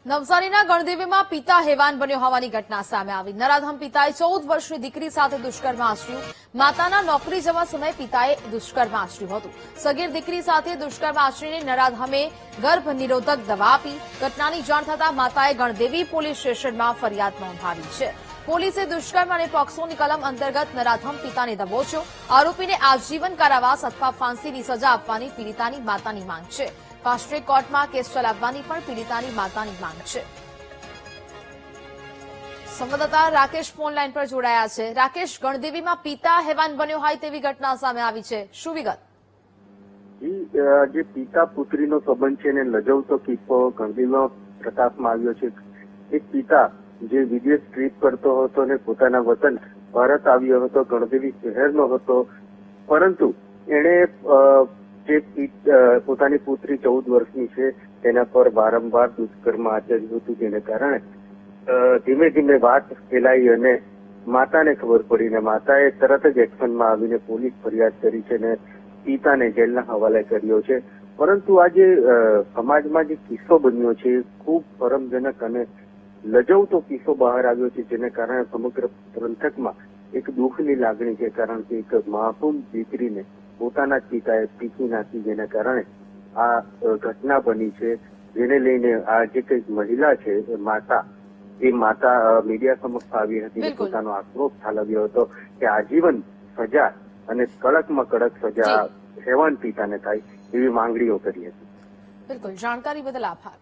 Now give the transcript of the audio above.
નવસારીના ગણદેવીમાં પિતા હેવાન બન્યો હોવાની ઘટના સામે આવી। નરાધમ પિતાએ 14 વર્ષની દીકરી સાથે દુષ્કર્મ આચર્યું। માતાના નોકરી જવા સમયે પિતાએ દુષ્કર્મ આચર્યું હતું। સગીર દીકરી સાથે દુષ્કર્મ આચરીને નરાધમે ગર્ભ નિરોધક દવા આપી। ઘટનાની જાણ થતાં માતાએ ગણદેવી પોલીસ સ્ટેશનમાં ફરિયાદ નોંધાવી છે। પોલીસે દુષ્કર્મ અને પોક્સોની કલમ અંતર્ગત નરાધમ પિતાને દબોચ્યો। આરોપીને આજીવન કારાવાસ અથવા ફાંસીની સજા આપવાની પીડિતાની માતાની માંગ છે। ફાસ્ટ ટ્રેક કોર્ટમાં કેસ ચલાવવાની પણ પીડિતાની માતાની માંગ છે। સંવાદદાતા રાકેશ ફોન લાઈન પર જોડાયા છે। રાકેશ, ગણદેવીમાં પિતા હેવાન બન્યો હોય તેવી ઘટના સામે આવી છે, શું વિગત? જે પિતા પુત્રીનો સંબંધ છે એને લજવતો કિસ્સો ગણદેવીમાં પ્રકાશમાં આવ્યો છે। એક પિતા જે વિદેશ ટ્રીપ કરતો હતો અને પોતાના વતન ભારત આવ્યો હતો, ગણદેવી શહેરનો હતો, પરંતુ એણે પોતાની પુત્રી 14 વર્ષની છે તેના પર વારંવાર દુષ્કર્મ આચર્યું હતું, જેને કારણે ધીમે ધીમે વાત ફેલાઈ અને માતાને ખબર પડી ને માતાએ તરત જ એક્શનમાં આવીને પોલીસ ફરિયાદ કરી છે અને પિતાને જેલના હવાલે કર્યો છે। પરંતુ આ જે સમાજમાં જે કિસ્સો બન્યો છે એ ખૂબ શરમજનક અને લજવતો કિસ્સો બહાર આવ્યો છે, જેને કારણે સમગ્ર પંથકમાં એક દુઃખની લાગણી છે, કારણ કે એક માસૂમ દીકરીને પોતાના જ પિતાએ પીકી નાખી, જેને કારણે આ ઘટના બની છે। જેને લઈને આ જે કઈક મહિલા છે એ માતા મીડિયા સમક્ષ આવી હતી અને પોતાનો આક્રોશ ઠાલવ્યો હતો કે આજીવન સજા અને કડકમાં કડક સજા હેવાન પિતાને થાય એવી માંગણીઓ કરી હતી। બિલકુલ, જાણકારી બદલ આભાર।